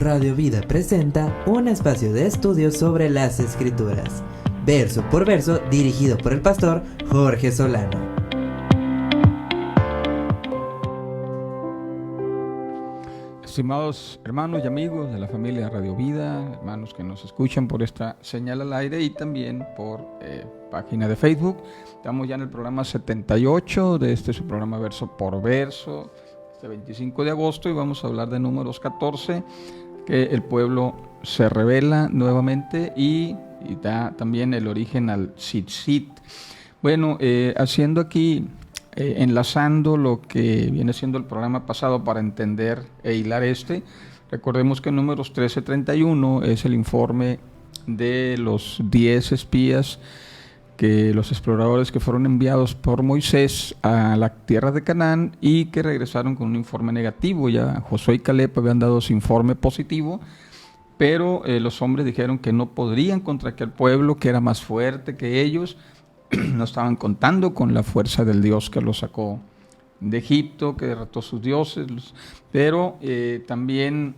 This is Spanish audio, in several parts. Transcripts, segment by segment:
Radio Vida presenta un espacio de estudio sobre las Escrituras, verso por verso, dirigido por el pastor Jorge Solano. Estimados hermanos y amigos de la familia Radio Vida, hermanos que nos escuchan por esta señal al aire y también por página de Facebook, estamos ya en el programa 78 de su programa Verso por Verso, este 25 de agosto, y vamos a hablar de Números 14, que el pueblo se revela nuevamente y da también el origen al Tzitzit. Bueno, haciendo aquí, enlazando lo que viene siendo el programa pasado para entender e hilar recordemos que en Números 13:31 es el informe de los 10 espías, que los exploradores que fueron enviados por Moisés a la tierra de Canaán y que regresaron con un informe negativo. Ya Josué y Caleb habían dado su informe positivo, pero los hombres dijeron que no podrían contra aquel pueblo que era más fuerte que ellos. No estaban contando con la fuerza del Dios que los sacó de Egipto, que derrotó sus dioses, pero también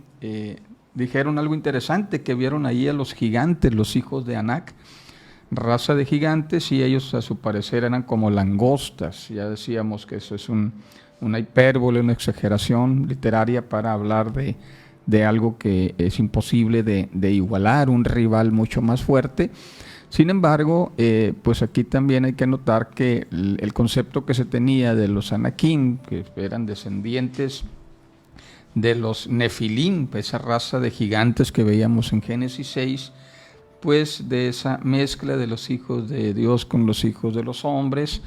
dijeron algo interesante, que vieron ahí a los gigantes, los hijos de Anac, raza de gigantes, y ellos a su parecer eran como langostas. Ya decíamos que eso es una hipérbole, una exageración literaria para hablar de algo que es imposible de igualar, un rival mucho más fuerte. Sin embargo, pues aquí también hay que notar que el concepto que se tenía de los Anakim, que eran descendientes de los Nefilim, esa raza de gigantes que veíamos en Génesis 6, pues de esa mezcla de los hijos de Dios con los hijos de los hombres,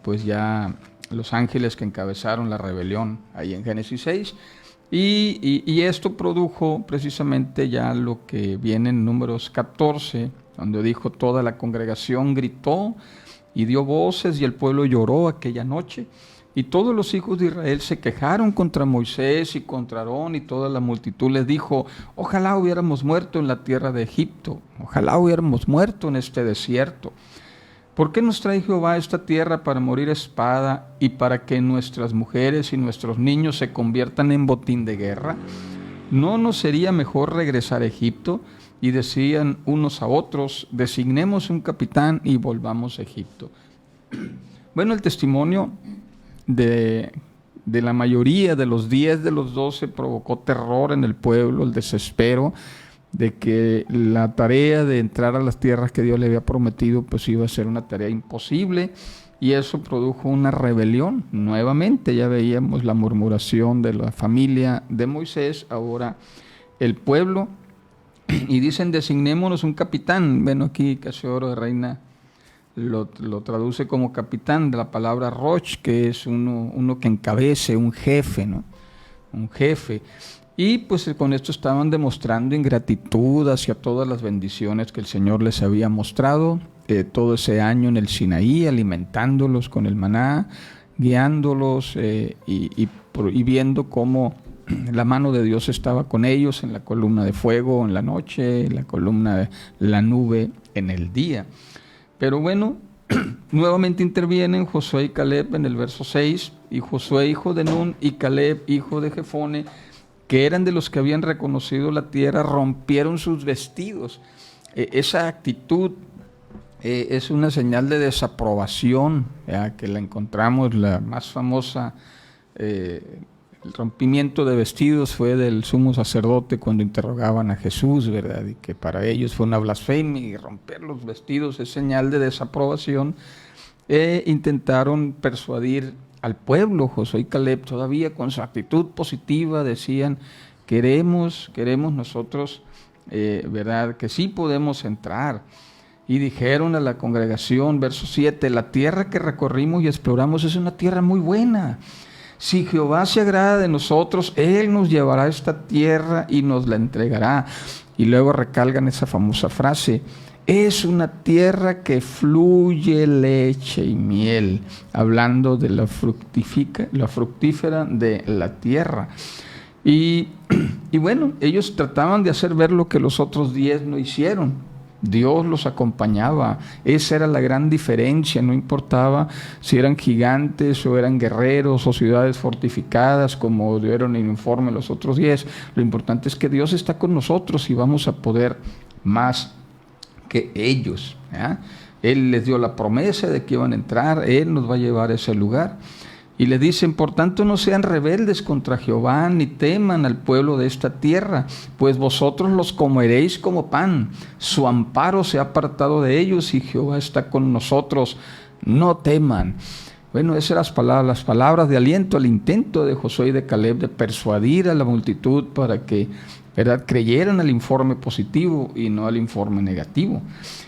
pues ya los ángeles que encabezaron la rebelión ahí en Génesis 6, y esto produjo precisamente ya lo que viene en Números 14, donde dijo: toda la congregación gritó y dio voces, y el pueblo lloró aquella noche. Y todos los hijos de Israel se quejaron contra Moisés y contra Aarón, y toda la multitud les dijo: ojalá hubiéramos muerto en la tierra de Egipto, ojalá hubiéramos muerto en este desierto. ¿Por qué nos trae Jehová a esta tierra para morir a espada y para que nuestras mujeres y nuestros niños se conviertan en botín de guerra? ¿No nos sería mejor regresar a Egipto? Y decían unos a otros: designemos un capitán y volvamos a Egipto. Bueno, el testimonio de la mayoría de los 10 de los 12 provocó terror en el pueblo, el desespero de que la tarea de entrar a las tierras que Dios le había prometido pues iba a ser una tarea imposible, y eso produjo una rebelión. Nuevamente ya veíamos la murmuración de la familia de Moisés, ahora el pueblo, y dicen: designémonos un capitán. Bueno, aquí Casiodoro de Reina lo traduce como capitán, de la palabra roch, que es uno que encabece, un jefe, ¿no? Un jefe. Y pues con esto estaban demostrando ingratitud hacia todas las bendiciones que el Señor les había mostrado todo ese año en el Sinaí, alimentándolos con el maná, guiándolos y viendo cómo la mano de Dios estaba con ellos en la columna de fuego en la noche, en la columna de la nube en el día. Pero bueno, nuevamente intervienen Josué y Caleb en el verso 6, y Josué hijo de Nun y Caleb hijo de Jefone, que eran de los que habían reconocido la tierra, rompieron sus vestidos. Esa actitud es una señal de desaprobación, que la encontramos, la más famosa. El rompimiento de vestidos fue del sumo sacerdote cuando interrogaban a Jesús, ¿verdad? Y que para ellos fue una blasfemia, y romper los vestidos es señal de desaprobación. Intentaron persuadir al pueblo. Josué y Caleb, todavía con su actitud positiva, decían: queremos nosotros, ¿verdad?, que sí podemos entrar. Y dijeron a la congregación, verso 7, la tierra que recorrimos y exploramos es una tierra muy buena. Si Jehová se agrada de nosotros, Él nos llevará a esta tierra y nos la entregará. Y luego recalcan esa famosa frase: es una tierra que fluye leche y miel, hablando de la fructífera de la tierra. Y bueno, ellos trataban de hacer ver lo que los otros 10 no hicieron. Dios los acompañaba. Esa era la gran diferencia. No importaba si eran gigantes o eran guerreros o ciudades fortificadas, como dieron el informe los otros 10. Lo importante es que Dios está con nosotros y vamos a poder más que ellos, ¿ya? Él les dio la promesa de que iban a entrar, Él nos va a llevar a ese lugar. Y le dicen, por tanto no sean rebeldes contra Jehová, ni teman al pueblo de esta tierra, pues vosotros los comeréis como pan. Su amparo se ha apartado de ellos y Jehová está con nosotros. No teman. Bueno, esas eran las palabras de aliento al intento de Josué y de Caleb de persuadir a la multitud para que, ¿verdad?, creyeran al informe positivo y no al informe negativo.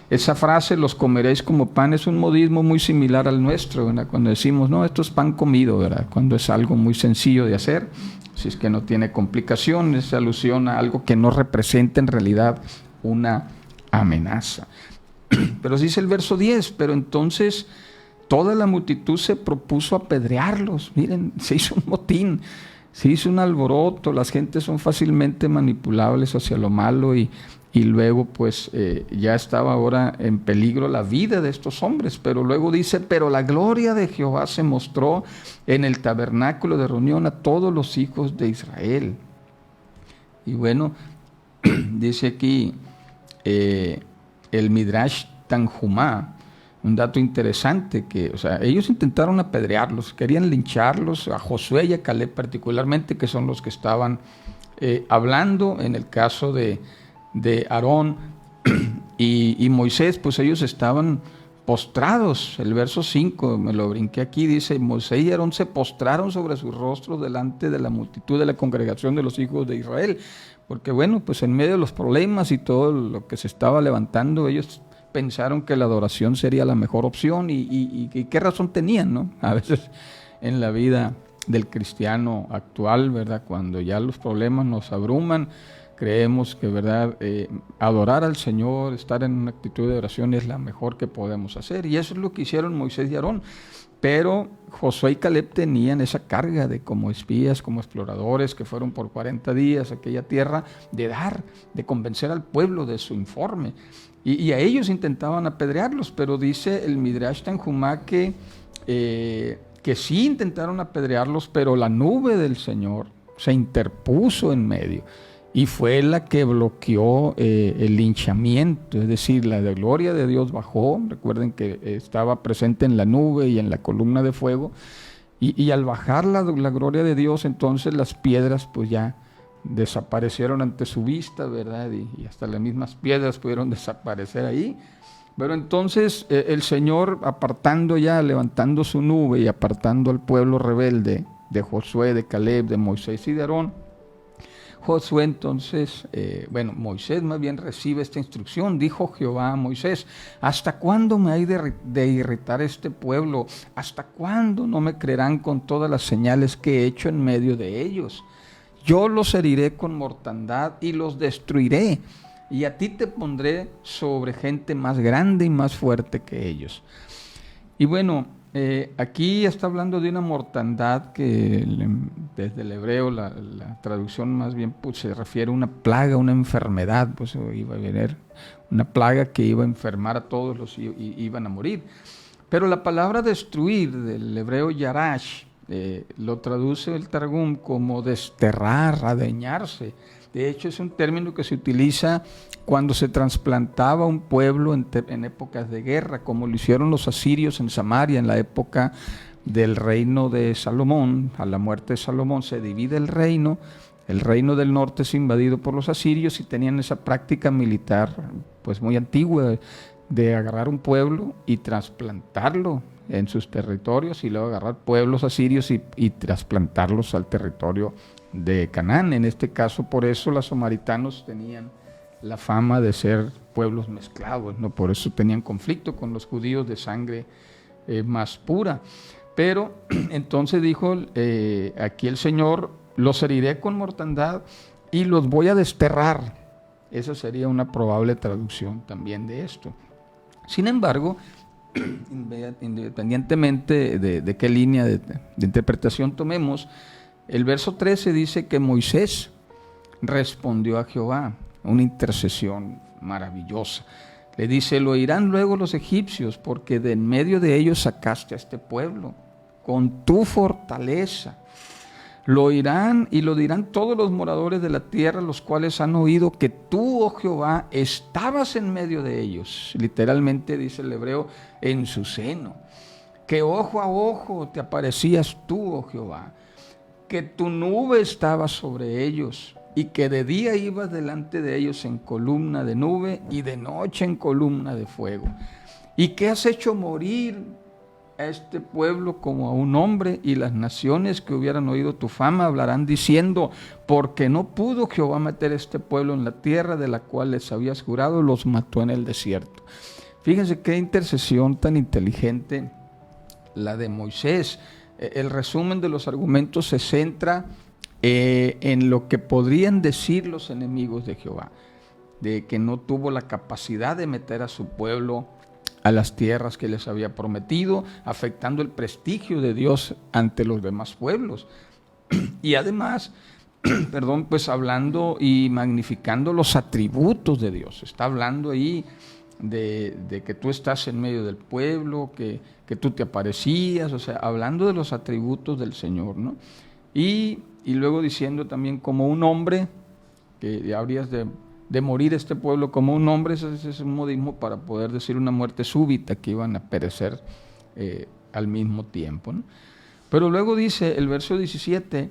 Esa frase, los comeréis como pan, es un modismo muy similar al nuestro, ¿verdad? Cuando decimos, no, esto es pan comido, ¿verdad? Cuando es algo muy sencillo de hacer, si es que no tiene complicaciones, se alusiona a algo que no representa en realidad una amenaza. Pero dice el verso 10, pero entonces toda la multitud se propuso apedrearlos. Miren, se hizo un motín, se hizo un alboroto, las gentes son fácilmente manipulables hacia lo malo y luego pues ya estaba ahora en peligro la vida de estos hombres, pero luego dice, pero la gloria de Jehová se mostró en el tabernáculo de reunión a todos los hijos de Israel. Y bueno, dice aquí el Midrash Tanjumá, un dato interesante, que, o sea, ellos intentaron apedrearlos, querían lincharlos, a Josué y a Caleb particularmente, que son los que estaban hablando. En el caso de Aarón y Moisés, pues ellos estaban postrados. El verso 5, me lo brinqué aquí, dice, Moisés y Aarón se postraron sobre sus rostros delante de la multitud de la congregación de los hijos de Israel, porque bueno, pues en medio de los problemas y todo lo que se estaba levantando, ellos pensaron que la adoración sería la mejor opción y qué razón tenían, ¿no? A veces en la vida del cristiano actual, ¿verdad?, cuando ya los problemas nos abruman, creemos que, ¿verdad?, adorar al Señor, estar en una actitud de oración es la mejor que podemos hacer. Y eso es lo que hicieron Moisés y Aarón. Pero Josué y Caleb tenían esa carga de, como espías, como exploradores que fueron por 40 días a aquella tierra, de convencer al pueblo de su informe. Y a ellos intentaban apedrearlos, pero dice el Midrash Tanjumá que sí intentaron apedrearlos, pero la nube del Señor se interpuso en medio y fue la que bloqueó el linchamiento, es decir, la gloria de Dios bajó. Recuerden que estaba presente en la nube y en la columna de fuego, y al bajar la gloria de Dios, entonces las piedras pues ya desaparecieron ante su vista, ¿verdad? Y hasta las mismas piedras pudieron desaparecer ahí. Pero entonces el Señor, apartando ya, levantando su nube y apartando al pueblo rebelde de Josué, de Caleb, de Moisés y de Aarón, Josué entonces, Moisés más bien recibe esta instrucción. Dijo Jehová a Moisés, ¿hasta cuándo me hay de irritar este pueblo? ¿Hasta cuándo no me creerán con todas las señales que he hecho en medio de ellos? Yo los heriré con mortandad y los destruiré, y a ti te pondré sobre gente más grande y más fuerte que ellos. Y bueno, aquí está hablando de una mortandad que desde el hebreo la traducción más bien pues, se refiere a una plaga, una enfermedad, pues iba a venir una plaga que iba a enfermar a todos los y iban a morir. Pero la palabra destruir del hebreo yarash lo traduce el Targum como desterrar, adeñarse. De hecho, es un término que se utiliza cuando se trasplantaba un pueblo en épocas de guerra, como lo hicieron los asirios en Samaria en la época del reino de Salomón. A la muerte de Salomón se divide el reino del norte es invadido por los asirios, y tenían esa práctica militar pues muy antigua de agarrar un pueblo y trasplantarlo en sus territorios, y luego agarrar pueblos asirios y trasplantarlos al territorio de Canaán. En este caso, por eso los samaritanos tenían la fama de ser pueblos mezclados, ¿no? Por eso tenían conflicto con los judíos de sangre más pura. Pero entonces dijo aquí el Señor, los heriré con mortandad y los voy a desterrar. Esa sería una probable traducción también de esto. Sin embargo, independientemente de qué línea de interpretación tomemos, el verso 13 dice que Moisés respondió a Jehová, una intercesión maravillosa. Le dice: lo oirán luego los egipcios, porque de en medio de ellos sacaste a este pueblo, con tu fortaleza. Lo oirán y lo dirán todos los moradores de la tierra, los cuales han oído que tú, oh Jehová, estabas en medio de ellos. Literalmente dice el hebreo, en su seno. Que ojo a ojo te aparecías tú, oh Jehová. Que tu nube estaba sobre ellos, y que de día ibas delante de ellos en columna de nube, y de noche en columna de fuego. Y que has hecho morir a este pueblo como a un hombre, y las naciones que hubieran oído tu fama hablarán diciendo: porque no pudo Jehová meter este pueblo en la tierra de la cual les habías jurado, los mató en el desierto. Fíjense qué intercesión tan inteligente la de Moisés. El resumen de los argumentos se centra en lo que podrían decir los enemigos de Jehová, de que no tuvo la capacidad de meter a su pueblo a las tierras que les había prometido, afectando el prestigio de Dios ante los demás pueblos. Y además, pues hablando y magnificando los atributos de Dios. Está hablando ahí de que tú estás en medio del pueblo, que tú te aparecías, o sea, hablando de los atributos del Señor, ¿no? Y luego diciendo también como un hombre, que habrías de morir este pueblo como un hombre. Ese es un modismo para poder decir una muerte súbita, que iban a perecer al mismo tiempo, ¿no? Pero luego dice el verso 17,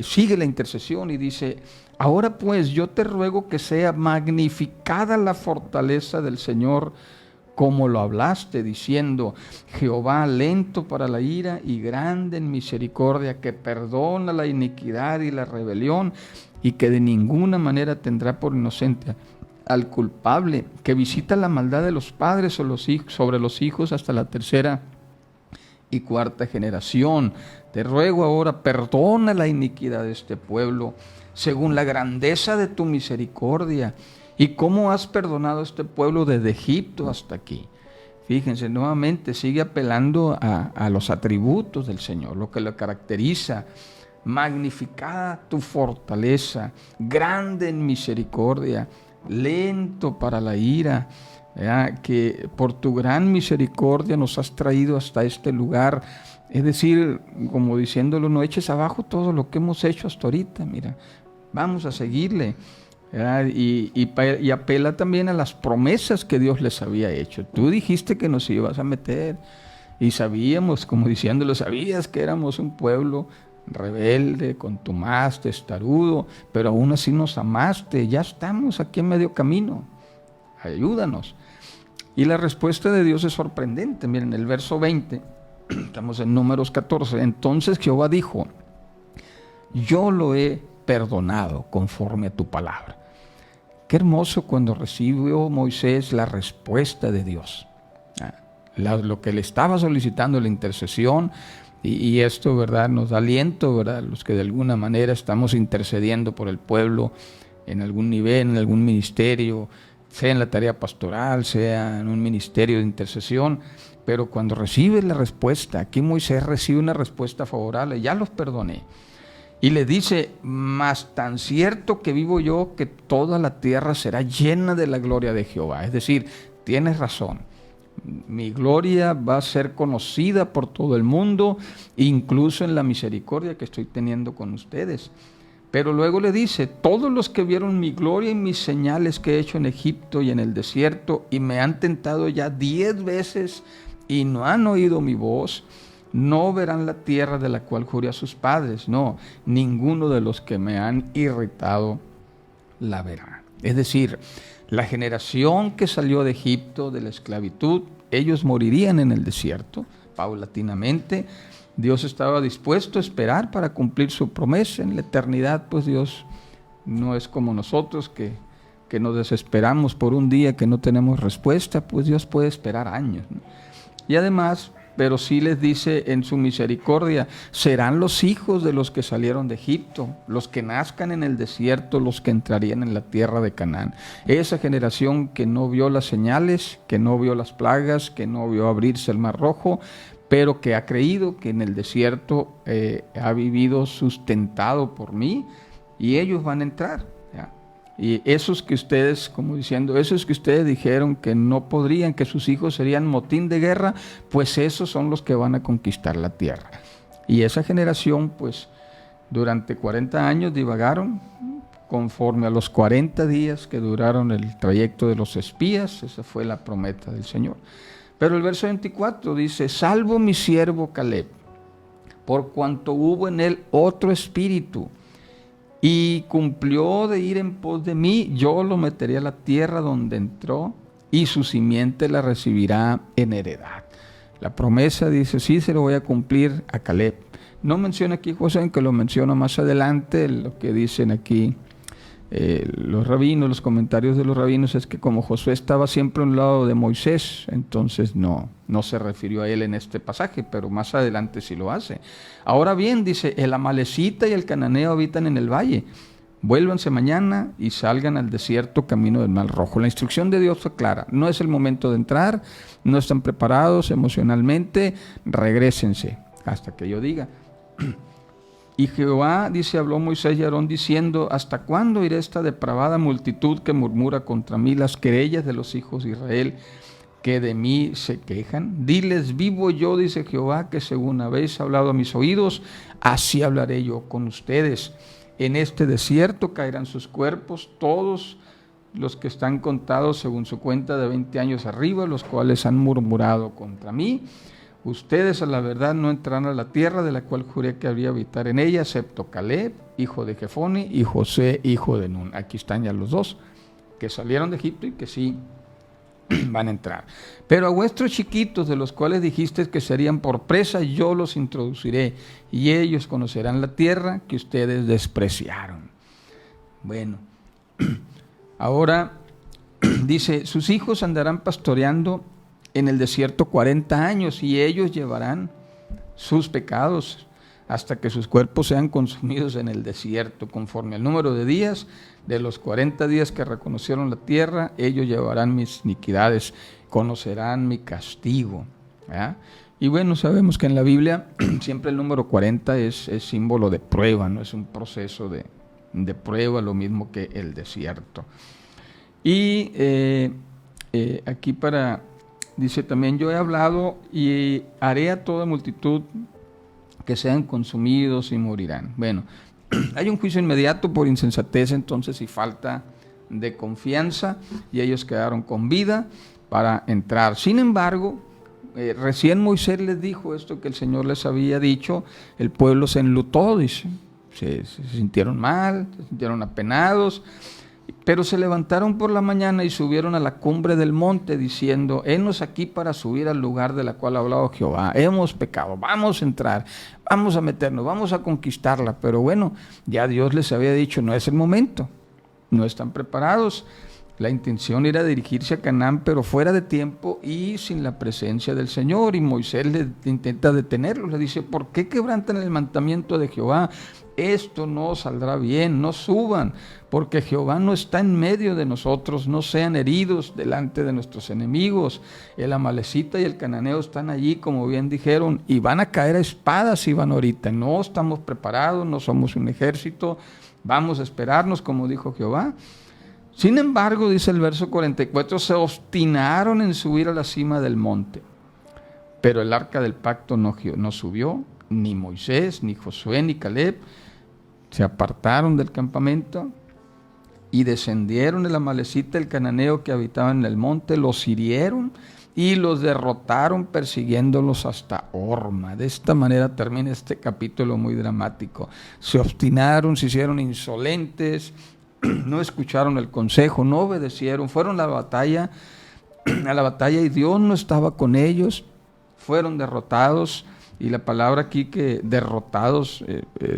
sigue la intercesión y dice: ahora pues yo te ruego que sea magnificada la fortaleza del Señor, como lo hablaste, diciendo: Jehová lento para la ira y grande en misericordia, que perdona la iniquidad y la rebelión, y que de ninguna manera tendrá por inocente al culpable, que visita la maldad de los padres sobre los hijos hasta la tercera y cuarta generación. Te ruego ahora, perdona la iniquidad de este pueblo, según la grandeza de tu misericordia, y cómo has perdonado a este pueblo desde Egipto hasta aquí. Fíjense, nuevamente sigue apelando a los atributos del Señor, lo que lo caracteriza. Magnificada tu fortaleza, grande en misericordia, lento para la ira, ¿verdad? Que por tu gran misericordia nos has traído hasta este lugar. Es decir, como diciéndolo, no eches abajo todo lo que hemos hecho hasta ahorita, mira, vamos a seguirle, ¿verdad? Y apela también a las promesas que Dios les había hecho. Tú dijiste que nos ibas a meter, y sabíamos, como diciéndolo, sabías que éramos un pueblo rebelde, contumaz, testarudo, pero aún así nos amaste. Ya estamos aquí en medio camino, ayúdanos. Y la respuesta de Dios es sorprendente. Miren, el verso 20, estamos en Números 14. Entonces Jehová dijo: yo lo he perdonado conforme a tu palabra. Qué hermoso cuando recibió Moisés la respuesta de Dios, lo que le estaba solicitando, la intercesión. Y esto, ¿verdad?, nos da aliento, ¿verdad?, los que de alguna manera estamos intercediendo por el pueblo en algún nivel, en algún ministerio, sea en la tarea pastoral, sea en un ministerio de intercesión. Pero cuando recibes la respuesta, aquí Moisés recibe una respuesta favorable: ya los perdoné. Y le dice: mas tan cierto que vivo yo, que toda la tierra será llena de la gloria de Jehová. Es decir, tienes razón. Mi gloria va a ser conocida por todo el mundo, incluso en la misericordia que estoy teniendo con ustedes. Pero luego le dice: todos los que vieron mi gloria y mis señales que he hecho en Egipto y en el desierto, y me han tentado ya 10 veces y no han oído mi voz, no verán la tierra de la cual juré a sus padres. No, ninguno de los que me han irritado la verá. Es decir, la generación que salió de Egipto, de la esclavitud, ellos morirían en el desierto, paulatinamente. Dios estaba dispuesto a esperar para cumplir su promesa. En la eternidad, pues Dios no es como nosotros, que nos desesperamos por un día que no tenemos respuesta. Pues Dios puede esperar años, ¿no? Y además, pero sí les dice en su misericordia: serán los hijos de los que salieron de Egipto, los que nazcan en el desierto, los que entrarían en la tierra de Canaán. Esa generación que no vio las señales, que no vio las plagas, que no vio abrirse el mar rojo, pero que ha creído, que en el desierto ha vivido sustentado por mí, y ellos van a entrar, ¿ya? Y esos que ustedes, como diciendo, esos que ustedes dijeron que no podrían, que sus hijos serían motín de guerra, pues esos son los que van a conquistar la tierra. Y esa generación, pues, durante 40 años divagaron, conforme a los 40 días que duraron el trayecto de los espías. Esa fue la promesa del Señor. Pero el verso 24 dice: salvo mi siervo Caleb, por cuanto hubo en él otro espíritu, y cumplió de ir en pos de mí, yo lo meteré a la tierra donde entró, y su simiente la recibirá en heredad. La promesa dice, sí, se lo voy a cumplir a Caleb. No menciona aquí Josué, que lo menciona más adelante. Lo que dicen aquí los rabinos, los comentarios de los rabinos, es que como Josué estaba siempre a un lado de Moisés, entonces no se refirió a él en este pasaje, pero más adelante sí lo hace. Ahora bien, dice, el amalecita y el cananeo habitan en el valle. Vuélvanse mañana y salgan al desierto camino del Mar Rojo. La instrucción de Dios fue clara. No es el momento de entrar, no están preparados emocionalmente, regrésense hasta que yo diga. Y Jehová, dice, habló Moisés y Aarón diciendo: ¿hasta cuándo irá esta depravada multitud que murmura contra mí las querellas de los hijos de Israel, que de mí se quejan? Diles, vivo yo, dice Jehová, que según habéis hablado a mis oídos, así hablaré yo con ustedes. En este desierto caerán sus cuerpos, todos los que están contados según su cuenta de 20 años arriba, los cuales han murmurado contra mí. Ustedes a la verdad no entrarán a la tierra de la cual juré que habría habitar en ella, excepto Caleb, hijo de Jefone, y José, hijo de Nun. Aquí están ya los dos, que salieron de Egipto y que sí van a entrar. Pero a vuestros chiquitos, de los cuales dijiste que serían por presa, yo los introduciré, y ellos conocerán la tierra que ustedes despreciaron. Bueno, ahora dice, sus hijos andarán pastoreando en el desierto 40 años, y ellos llevarán sus pecados hasta que sus cuerpos sean consumidos en el desierto. Conforme al número de días, de los 40 días que reconocieron la tierra, ellos llevarán mis iniquidades, conocerán mi castigo. ¿Ya? Y bueno, sabemos que en la Biblia siempre el número 40 es símbolo de prueba, no es un proceso de prueba, lo mismo que el desierto. Y aquí dice también, yo he hablado y haré a toda multitud que sean consumidos y morirán. Bueno, hay un juicio inmediato por insensatez entonces y falta de confianza, y ellos quedaron con vida para entrar. Sin embargo, recién Moisés les dijo esto que el Señor les había dicho, el pueblo se enlutó, dice, se sintieron mal, se sintieron apenados, pero se levantaron por la mañana y subieron a la cumbre del monte diciendo, henos aquí para subir al lugar de la cual ha hablado Jehová. Hemos pecado, vamos a entrar, vamos a meternos, vamos a conquistarla. Pero bueno, ya Dios les había dicho, no es el momento, no están preparados. La intención era dirigirse a Canaán, pero fuera de tiempo y sin la presencia del Señor. Y Moisés le intenta detenerlo, le dice, ¿por qué quebrantan el mandamiento de Jehová? Esto no saldrá bien, no suban, porque Jehová no está en medio de nosotros, no sean heridos delante de nuestros enemigos. El amalecita y el cananeo están allí, como bien dijeron, y van a caer a espadas si van ahorita. No estamos preparados, no somos un ejército, vamos a esperarnos, como dijo Jehová. Sin embargo, dice el verso 44, se obstinaron en subir a la cima del monte, pero el arca del pacto no subió, ni Moisés, ni Josué, ni Caleb. Se apartaron del campamento y descendieron el amalecita, el cananeo que habitaba en el monte, los hirieron y los derrotaron persiguiéndolos hasta Horma. De esta manera termina este capítulo muy dramático. Se obstinaron, se hicieron insolentes, no escucharon el consejo, no obedecieron, fueron a la batalla y Dios no estaba con ellos, fueron derrotados. Y la palabra aquí que derrotados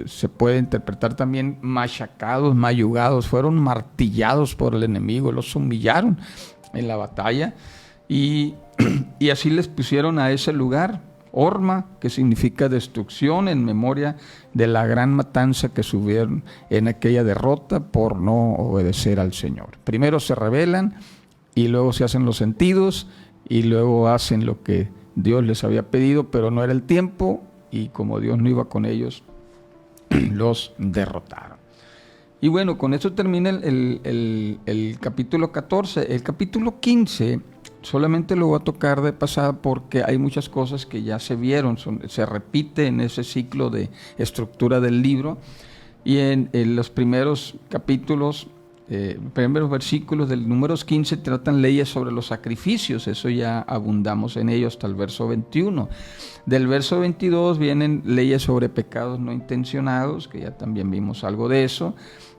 se puede interpretar también machacados, mayugados, fueron martillados por el enemigo, los humillaron en la batalla y así les pusieron a ese lugar Horma, que significa destrucción, en memoria de la gran matanza que subieron en aquella derrota por no obedecer al Señor. Primero se rebelan y luego se hacen los sentidos y luego hacen lo que Dios les había pedido, pero no era el tiempo, y como Dios no iba con ellos, los derrotaron. Y bueno, con eso termina el capítulo 14. El capítulo 15 solamente lo voy a tocar de pasada porque hay muchas cosas que ya se vieron, se repite en ese ciclo de estructura del libro. Y en los primeros capítulos, primeros versículos del números 15 tratan leyes sobre los sacrificios, eso ya abundamos en ello hasta el verso 21. Del verso 22 vienen leyes sobre pecados no intencionados, que ya también vimos algo de eso.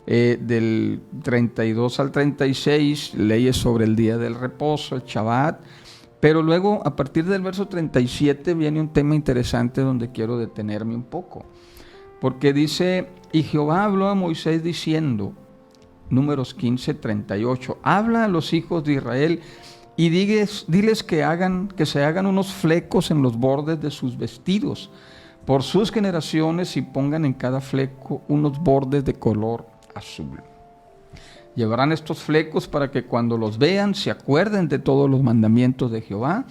Del 32 al 36, leyes sobre el día del reposo, el Shabbat. Pero luego, a partir del verso 37, viene un tema interesante donde quiero detenerme un poco. Porque dice, y Jehová habló a Moisés diciendo, números 15, 38, habla a los hijos de Israel y diles que se hagan unos flecos en los bordes de sus vestidos por sus generaciones y pongan en cada fleco unos bordes de color azul. Llevarán estos flecos para que cuando los vean se acuerden de todos los mandamientos de Jehová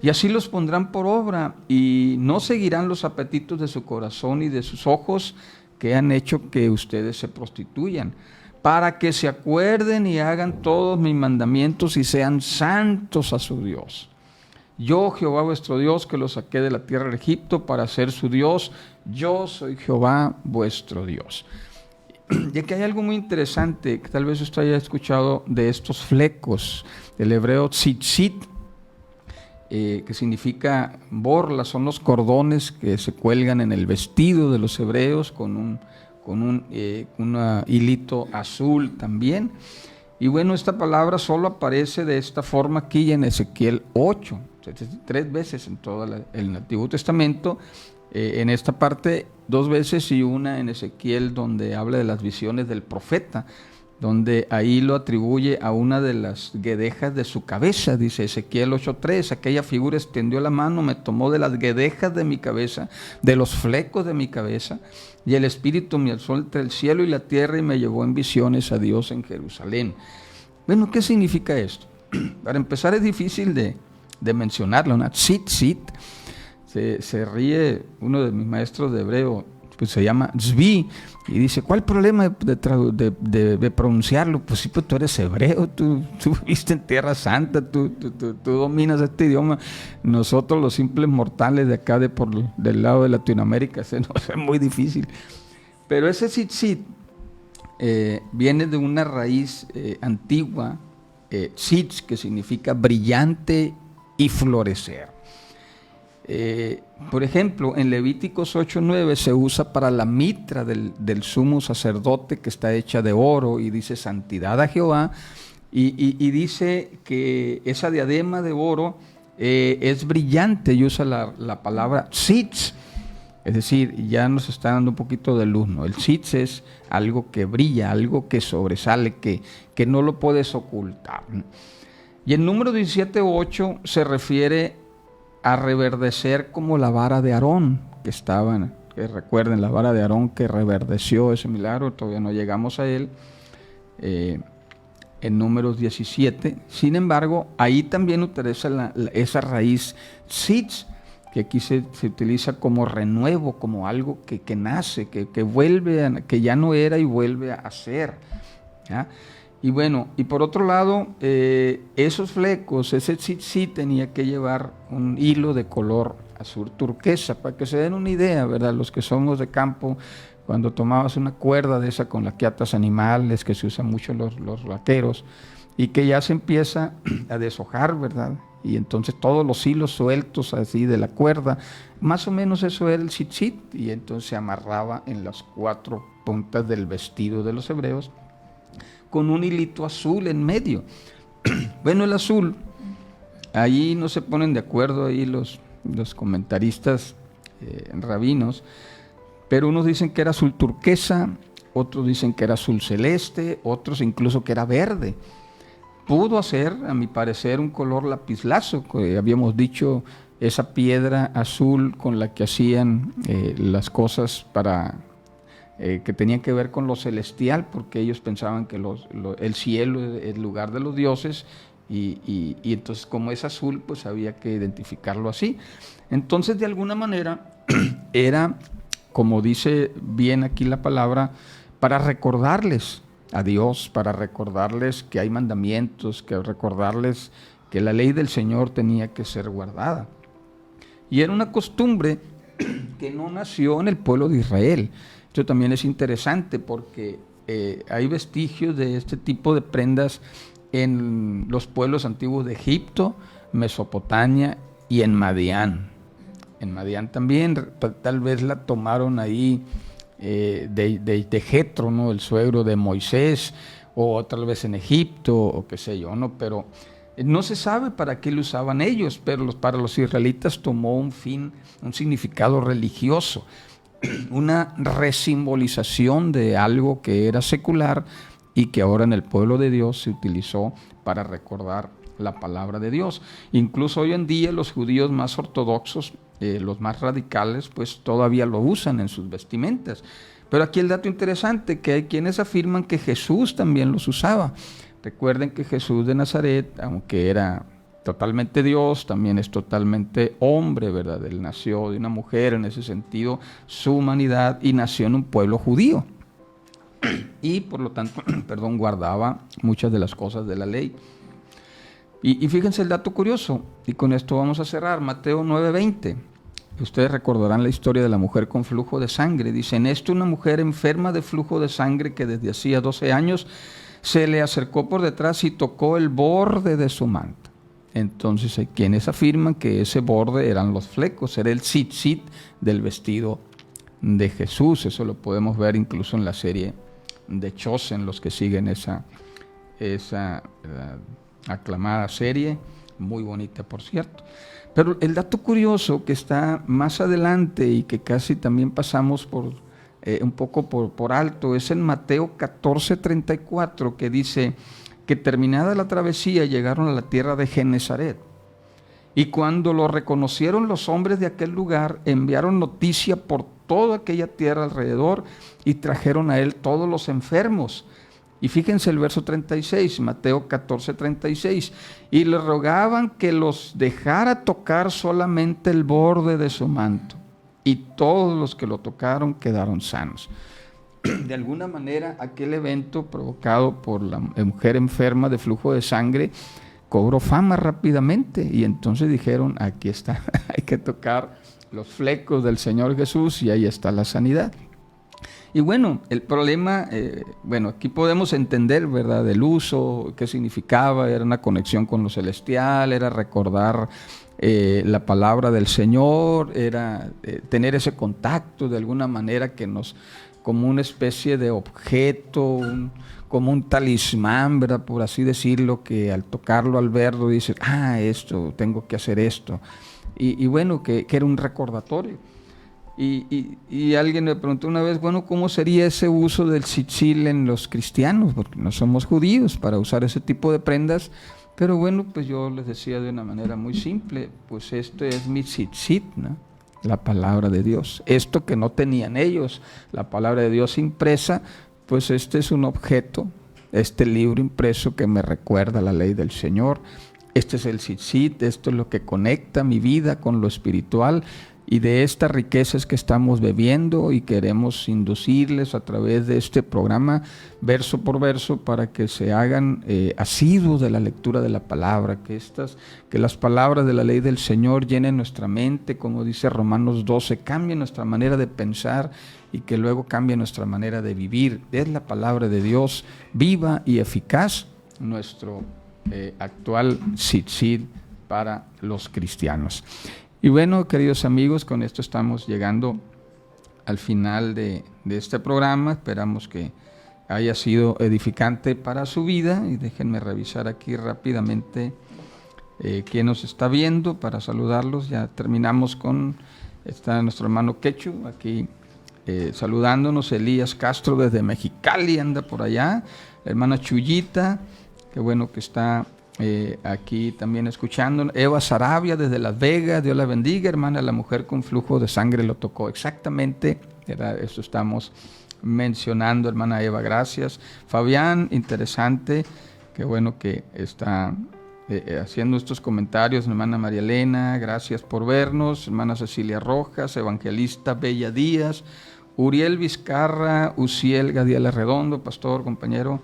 y así los pondrán por obra y no seguirán los apetitos de su corazón y de sus ojos que han hecho que ustedes se prostituyan, para que se acuerden y hagan todos mis mandamientos y sean santos a su Dios. Yo, Jehová vuestro Dios, que los saqué de la tierra de Egipto para ser su Dios, yo soy Jehová vuestro Dios. Y aquí hay algo muy interesante, que tal vez usted haya escuchado de estos flecos, del hebreo tzitzit, que significa borla, son los cordones que se cuelgan en el vestido de los hebreos con un hilito azul también. Y bueno, esta palabra solo aparece de esta forma aquí en Ezequiel 8, 3 veces en todo el Antiguo Testamento. En esta parte 2 veces y una en Ezequiel donde habla de las visiones del profeta, donde ahí lo atribuye a una de las guedejas de su cabeza. Dice Ezequiel 8:3, aquella figura extendió la mano, me tomó de las guedejas de mi cabeza, de los flecos de mi cabeza, y el Espíritu me alzó entre el cielo y la tierra y me llevó en visiones a Dios en Jerusalén. Bueno, ¿qué significa esto? Para empezar es difícil de mencionarlo, una tzitzit. Se ríe uno de mis maestros de hebreo, pues se llama Zvi, y dice, ¿cuál problema de pronunciarlo? Pues sí, pues tú eres hebreo, tú viviste en Tierra Santa, tú dominas este idioma. Nosotros los simples mortales de acá del lado de Latinoamérica se nos hace muy difícil. Pero ese tzitzit viene de una raíz antigua, tzitz, que significa brillante y florecer. Por ejemplo, en Levíticos 8:9 se usa para la mitra del sumo sacerdote, que está hecha de oro, y dice santidad a Jehová, y dice que esa diadema de oro es brillante, y usa la palabra tzitz, es decir, ya nos está dando un poquito de luz, ¿no? El tzitz es algo que brilla, algo que sobresale, que no lo puedes ocultar. Y el número 17:8 se refiere a reverdecer como la vara de Aarón, que recuerden, la vara de Aarón que reverdeció ese milagro, todavía no llegamos a él, en números 17. Sin embargo, ahí también utiliza esa raíz tzitz, que aquí se utiliza como renuevo, como algo que nace, que vuelve, que ya no era y vuelve a ser, ¿ya? Y bueno, y por otro lado, esos flecos, ese tzitzit tenía que llevar un hilo de color azul turquesa, para que se den una idea, ¿verdad? Los que somos de campo, cuando tomabas una cuerda de esa con la que atas animales, que se usan mucho los vaqueros, y que ya se empieza a deshojar, ¿verdad? Y entonces todos los hilos sueltos así de la cuerda, más o menos eso era el tzitzit, y entonces se amarraba en las 4 puntas del vestido de los hebreos, con un hilito azul en medio. Bueno, el azul, ahí no se ponen de acuerdo ahí los comentaristas rabinos, pero unos dicen que era azul turquesa, otros dicen que era azul celeste, otros incluso que era verde. Pudo ser, a mi parecer, un color lapislazo, que habíamos dicho, esa piedra azul con la que hacían las cosas que tenían que ver con lo celestial, porque ellos pensaban que el cielo es el lugar de los dioses, y entonces como es azul, pues había que identificarlo así. Entonces, de alguna manera, era, como dice bien aquí la palabra, para recordarles a Dios, para recordarles que hay mandamientos, que recordarles que la ley del Señor tenía que ser guardada. Y era una costumbre que no nació en el pueblo de Israel. Esto también es interesante porque hay vestigios de este tipo de prendas en los pueblos antiguos de Egipto, Mesopotamia y en Madián. En Madián también, tal vez la tomaron ahí de Jetro, ¿no? El suegro de Moisés, o tal vez en Egipto, o qué sé yo, ¿no? Pero no se sabe para qué lo usaban ellos, pero para los israelitas tomó un significado religioso, una resimbolización de algo que era secular y que ahora en el pueblo de Dios se utilizó para recordar la palabra de Dios. Incluso hoy en día los judíos más ortodoxos, los más radicales, pues todavía lo usan en sus vestimentas. Pero aquí el dato interesante, que hay quienes afirman que Jesús también los usaba. Recuerden que Jesús de Nazaret, aunque era totalmente Dios, también es totalmente hombre, ¿verdad? Él nació de una mujer, en ese sentido, su humanidad, y nació en un pueblo judío. Y por lo tanto, guardaba muchas de las cosas de la ley. Y fíjense el dato curioso, y con esto vamos a cerrar, Mateo 9:20. Ustedes recordarán la historia de la mujer con flujo de sangre. Dice, en esto una mujer enferma de flujo de sangre que desde hacía 12 años se le acercó por detrás y tocó el borde de su manto. Entonces hay quienes afirman que ese borde eran los flecos, era el tzitzit del vestido de Jesús. Eso lo podemos ver incluso en la serie de Chosen, los que siguen esa aclamada serie, muy bonita por cierto. Pero el dato curioso que está más adelante y que casi también pasamos un poco por alto es en Mateo 14:34, que dice que terminada la travesía llegaron a la tierra de Genesaret. Y cuando lo reconocieron los hombres de aquel lugar, enviaron noticia por toda aquella tierra alrededor y trajeron a él todos los enfermos. Y fíjense el verso 36, Mateo 14:36, y le rogaban que los dejara tocar solamente el borde de su manto, y todos los que lo tocaron quedaron sanos. De alguna manera, aquel evento provocado por la mujer enferma de flujo de sangre cobró fama rápidamente, y entonces dijeron, aquí está, hay que tocar los flecos del Señor Jesús y ahí está la sanidad. Y bueno, el problema, aquí podemos entender, ¿verdad?, el uso, qué significaba, era una conexión con lo celestial, era recordar la palabra del Señor, era tener ese contacto de alguna manera que como una especie de objeto, como un talismán, ¿verdad?, por así decirlo, que al tocarlo, al verlo, dices, esto, tengo que hacer esto. Y bueno, que era un recordatorio. Y alguien me preguntó una vez, ¿cómo sería ese uso del tzitzil en los cristianos? Porque no somos judíos para usar ese tipo de prendas. Pero pues yo les decía de una manera muy simple, pues esto es mi tzitzit, ¿no? La palabra de Dios. Esto que no tenían ellos, la palabra de Dios impresa, pues este es un objeto, este libro impreso que me recuerda la ley del Señor. Este es el tzitzit, esto es lo que conecta mi vida con lo espiritual. Y de estas riquezas que estamos bebiendo y queremos inducirles a través de este programa, verso por verso, para que se hagan asiduos de la lectura de la palabra, que las palabras de la ley del Señor llenen nuestra mente, como dice Romanos 12, cambien nuestra manera de pensar y que luego cambie nuestra manera de vivir. Es la palabra de Dios viva y eficaz, nuestro actual tzitzit para los cristianos. Y bueno, queridos amigos, con esto estamos llegando al final de este programa. Esperamos que haya sido edificante para su vida. Y déjenme revisar aquí rápidamente quién nos está viendo para saludarlos. Ya terminamos está nuestro hermano Quechu aquí saludándonos. Elías Castro desde Mexicali anda por allá. La hermana Chuyita, qué bueno que está aquí también escuchando. Eva Sarabia desde Las Vegas, Dios la bendiga, hermana. La mujer con flujo de sangre lo tocó exactamente, eso estamos mencionando, hermana Eva, gracias. Fabián, interesante, qué bueno que está haciendo estos comentarios. Hermana María Elena, gracias por vernos. Hermana Cecilia Rojas, evangelista Bella Díaz, Uriel Vizcarra, Uciel Gadiela Redondo, pastor, compañero,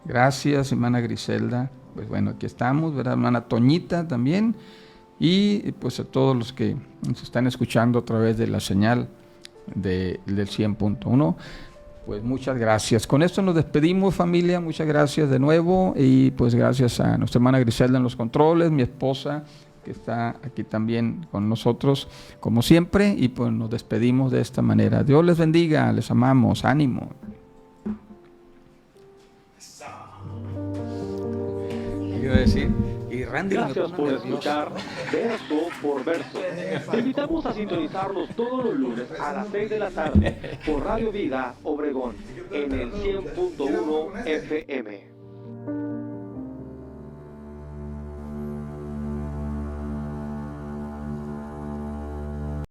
gracias. Hermana Griselda, pues bueno, aquí estamos, ¿verdad? Hermana Toñita también, y pues a todos los que nos están escuchando a través de la señal del 100.1, pues muchas gracias. Con esto nos despedimos, familia, muchas gracias de nuevo, y pues gracias a nuestra hermana Griselda en los controles, mi esposa, que está aquí también con nosotros, como siempre, y pues nos despedimos de esta manera. Dios les bendiga, les amamos, ánimo. Quiero decir, y Randy, gracias por escuchar Verso por Verso. Te invitamos a sintonizarnos todos los lunes a las 6 de la tarde por Radio Vida Obregón en el 100.1 FM.